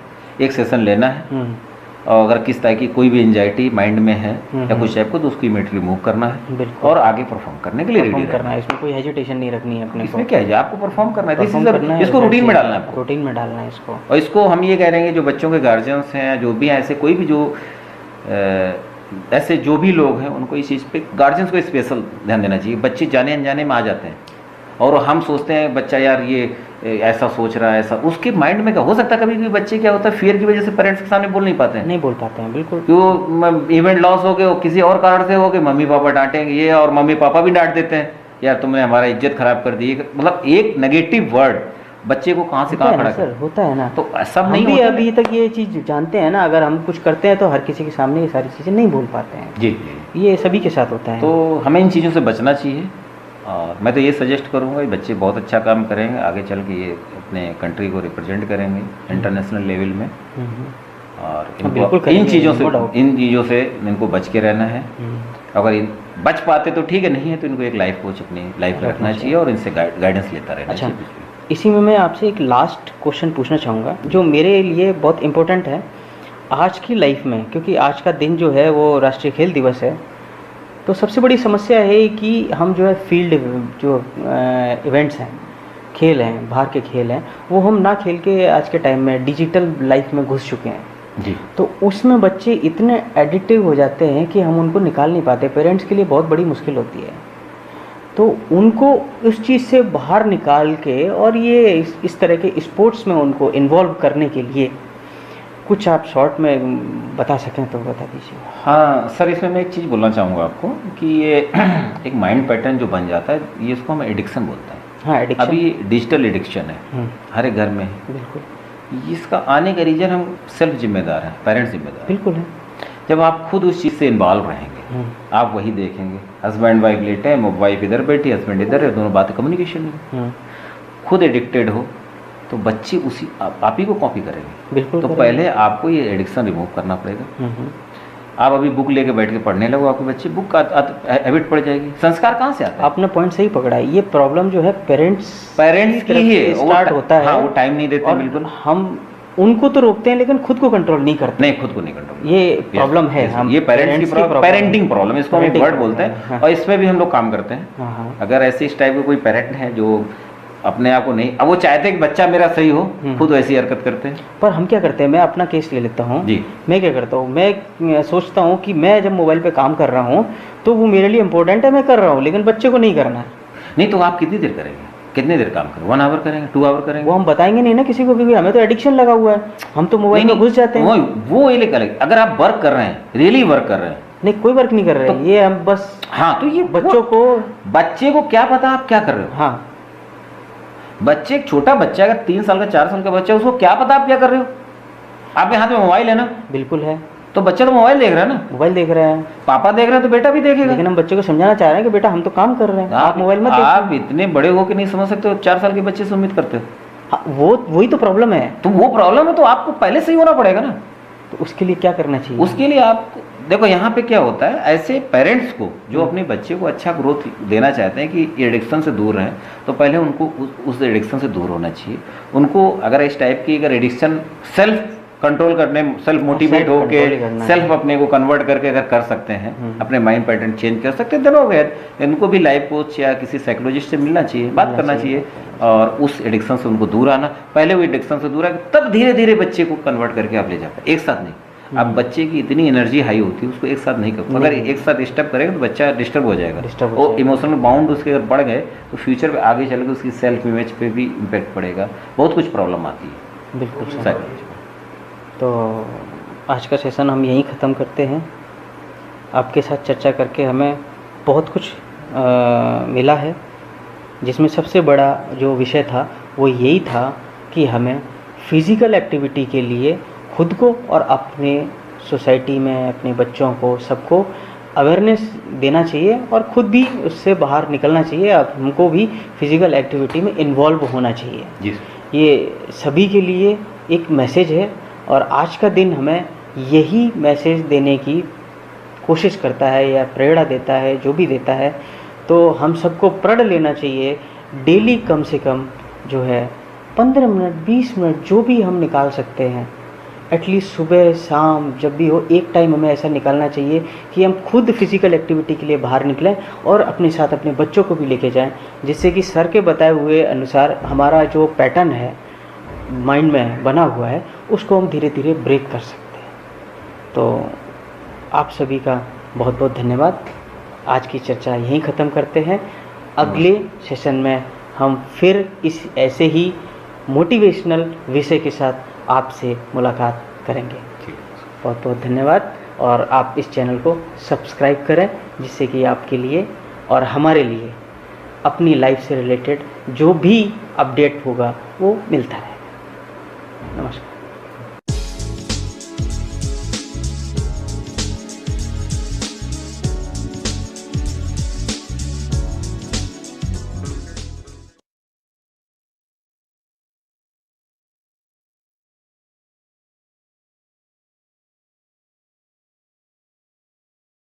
एक सेशन लेना है, और अगर किस तरह की कोई भी एंजाइटी माइंड में है या कुछ टाइप को, तो उसको इमीडिएटली रिमूव करना है और आगे परफॉर्म करने के लिए रेडी
करना है। इसमें कोई हेजिटेशन नहीं रखनी है अपने को।
इसमें क्या है, आपको परफॉर्म करना है, इसको रूटीन में डालना है,
रूटीन में डालना है इसको।
और इसको हम ये कह रहे हैं, जो बच्चों के गार्जियंस हैं, जो भी हैं, ऐसे कोई भी जो ऐसे जो भी लोग हैं, उनको इस चीज़ पे गार्जियंस को स्पेशल ध्यान देना चाहिए। बच्चे जाने अनजाने में आ जाते हैं और हम सोचते हैं बच्चा यार ये ऐसा सोच रहा है, ऐसा उसके माइंड में क्या हो सकता है। कभी कभी बच्चे क्या होता है, फियर की वजह से पेरेंट्स के सामने बोल नहीं पाते हैं,
बिल्कुल।
क्यों इवेंट लॉस हो गए, वो किसी और कारण से हो गए, मम्मी पापा डांटेंगे ये, और मम्मी पापा भी डांट देते हैं, यार तुमने हमारा इज्जत खराब कर दी। मतलब एक नेगेटिव वर्ड बच्चे को कहाँ से कहाँ खड़ा कर,
होता है ना।
तो सब नहीं
भी अभी तक ये चीज़ जानते हैं ना, अगर हम कुछ करते हैं तो हर किसी के सामने ये सारी चीज़ें नहीं बोल पाते हैं।
जी,
ये सभी के साथ होता है।
तो हमें इन चीज़ों से बचना चाहिए। और मैं तो ये सजेस्ट करूँगा, ये बच्चे बहुत अच्छा काम करेंगे, आगे चल के ये अपने कंट्री को रिप्रेजेंट करेंगे इंटरनेशनल लेवल में। और इनको इन चीज़ों से इनको बच के रहना है। अगर बच पाते तो ठीक है, नहीं है तो इनको एक लाइफ कोच अपनी लाइफ में रखना चाहिए और इनसे गाइडेंस लेता रहना चाहिए।
इसी में मैं आपसे एक लास्ट क्वेश्चन पूछना चाहूँगा जो मेरे लिए बहुत इम्पोर्टेंट है। आज की लाइफ में, क्योंकि आज का दिन जो है वो राष्ट्रीय खेल दिवस है, तो सबसे बड़ी समस्या है कि हम जो है फील्ड जो इवेंट्स हैं, खेल हैं, बाहर के खेल हैं, वो हम ना खेल के आज के टाइम में डिजिटल लाइफ में घुस चुके हैं
जी।
तो उसमें बच्चे इतने एडिक्टिव हो जाते हैं कि हम उनको निकाल नहीं पाते। पेरेंट्स के लिए बहुत बड़ी मुश्किल होती है, तो उनको उस चीज़ से बाहर निकाल के और ये इस तरह के स्पोर्ट्स में उनको इन्वॉल्व करने के लिए कुछ आप शॉर्ट में बता सकें तो बता दीजिए।
हाँ सर, इसमें मैं एक चीज़ बोलना चाहूँगा आपको कि ये एक माइंड पैटर्न जो बन जाता है, ये इसको हम एडिक्शन बोलते हैं।
हाँ, एडिक्शन।
अभी डिजिटल एडिक्शन है, हर एक घर में है।
बिल्कुल।
इसका आने का रीज़न हम सेल्फ जिम्मेदार हैं, पेरेंट्स जिम्मेदार।
बिल्कुल है।
जब आप खुद उस चीज़ से इन्वॉल्व रहेंगे, आप वही देखेंगे, हस्बैंड वाइफ लेटे हैं, वाइफ इधर बैठी, हस्बैंड इधर है, दोनों बातें कम्युनिकेशन में। खुद एडिक्टेड हो तो बच्चे उसी आप ही को कॉपी करेंगे।
बिल्कुल।
तो पहले आपको ये एडिक्शन रिमूव करना पड़ेगा। आप अभी बुक लेके बैठ के पढ़ने लगो, आपके बच्चे बुक का हैबिट पड़ जाएगी। संस्कार कहाँ से आता है?
आपने पॉइंट सही पकड़ा है। ये प्रॉब्लम जो है पेरेंट्स
की ही
स्टार्ट होता है।
हाँ, वो टाइम नहीं देते। बिल्कुल,
हम उनको तो रोकते हैं लेकिन खुद को कंट्रोल नहीं करते।
नहीं, खुद को नहीं कंट्रोल।
ये प्रॉब्लम है। हम
ये पेरेंट्स की पेरेंटिंग प्रॉब्लम, इसको हम एक वर्ड बोलते हैं।
हाँ।
और इसमें भी हम लोग काम करते हैं। अगर ऐसे इस टाइप का कोई पेरेंट है जो अपने आप को नहीं, अब वो चाहते हैं कि बच्चा मेरा सही हो, खुद वैसी हरकत करते हैं।
पर हम क्या करते हैं, मैं अपना केस ले लेता हूँ जी। मैं क्या करता हूँ, मैं सोचता हूँ कि मैं जब मोबाइल पे काम कर रहा हूँ तो वो मेरे लिए इम्पोर्टेंट है, मैं कर रहा हूँ, लेकिन बच्चे को नहीं करना है।
नहीं तो आप कितनी देर करेंगे, कितनी देर काम करेंगे? 1 आवर करेंगे, 2 आवर करेंगे?
वो हम बताएंगे नहीं ना किसी को, क्योंकि हमें तो एडिक्शन लगा हुआ है, हम तो मोबाइल में घुस जाते हैं।
वो ये अलग। अगर आप वर्क कर रहे हैं, रियली वर्क कर रहे हैं,
नहीं कोई वर्क नहीं कर रहे हैं, ये हम बस।
हाँ, तो ये बच्चे को क्या पता आप क्या कर रहे हो?
हाँ,
बच्चे, एक छोटा बच्चा अगर 3 साल का 4 साल का बच्चा, उसको क्या पता आप क्या कर रहे हो? आपके हाथ में मोबाइल है ना?
बिल्कुल है।
तो बच्चा तो मोबाइल देख रहा है ना?
मोबाइल देख रहा है,
पापा देख रहे हैं तो बेटा भी देखेगा।
लेकिन हम बच्चे को समझाना चाह रहे हैं कि बेटा हम तो काम कर रहे हैं, आप मोबाइल मत देखिए।
आप इतने बड़े हो के नहीं समझ सकते हो, 4 साल के बच्चे से उम्मीद करते हो?
हाँ, वही तो प्रॉब्लम है।
तो वो प्रॉब्लम है तो आपको पहले से ही होना पड़ेगा ना।
तो उसके लिए क्या करना चाहिए?
उसके लिए आप देखो, यहाँ पे क्या होता है, ऐसे पेरेंट्स को जो अपने बच्चे को अच्छा ग्रोथ देना चाहते हैं कि एडिक्शन से दूर रहें, तो पहले उनको उस एडिक्शन से दूर होना चाहिए। उनको अगर इस टाइप की अगर एडिक्शन सेल्फ कंट्रोल करने, सेल्फ मोटिवेट होके, सेल्फ अपने को कन्वर्ट करके अगर कर सकते हैं, अपने माइंड पैटर्न चेंज कर सकते हैं, देन हो गया। इनको भी लाइफ कोच या किसी साइकोलॉजिस्ट से मिलना चाहिए, बात करना चाहिए और उस एडिक्शन से उनको दूर आना। पहले वो एडिक्शन से दूर आए, तब धीरे धीरे बच्चे को कन्वर्ट करके आप ले जाते, एक साथ नहीं। अब बच्चे की इतनी एनर्जी हाई होती है, उसको एक साथ नहीं कर, अगर एक साथ डिस्टर्ब करेगा तो बच्चा डिस्टर्ब हो जाएगा। और इमोशनल बाउंड उसके अगर बढ़ गए तो फ्यूचर में आगे चल के उसकी सेल्फ इमेज पे भी इम्पैक्ट पड़ेगा, बहुत कुछ प्रॉब्लम आती है।
बिल्कुल सर। तो आज का सेशन हम यहीं ख़त्म करते हैं। आपके साथ चर्चा करके हमें बहुत कुछ मिला है, जिसमें सबसे बड़ा जो विषय था वो यही था कि हमें फिज़िकल एक्टिविटी के लिए खुद को और अपने सोसाइटी में अपने बच्चों को सबको अवेयरनेस देना चाहिए और ख़ुद भी उससे बाहर निकलना चाहिए। अब हमको भी फिज़िकल एक्टिविटी में इन्वॉल्व होना चाहिए जी। ये सभी के लिए एक मैसेज है और आज का दिन हमें यही मैसेज देने की कोशिश करता है या प्रेरणा देता है, जो भी देता है। तो हम सबको प्रण लेना चाहिए, डेली कम से कम जो है 15 मिनट 20 मिनट जो भी हम निकाल सकते हैं, एटलीस्ट सुबह शाम जब भी हो, एक टाइम हमें ऐसा निकालना चाहिए कि हम खुद फिज़िकल एक्टिविटी के लिए बाहर निकलें और अपने साथ अपने बच्चों को भी लेके जाएं, जिससे कि सर के बताए हुए अनुसार हमारा जो पैटर्न है माइंड में बना हुआ है उसको हम धीरे धीरे ब्रेक कर सकते हैं। तो आप सभी का बहुत बहुत धन्यवाद। आज की चर्चा यहीं ख़त्म करते हैं। अगले सेशन में हम फिर इस ऐसे ही मोटिवेशनल विषय के साथ आपसे मुलाकात करेंगे। बहुत बहुत धन्यवाद और आप इस चैनल को सब्सक्राइब करें, जिससे कि आपके लिए और हमारे लिए अपनी लाइफ से रिलेटेड जो भी अपडेट होगा वो मिलता रहेगा। नमस्कार।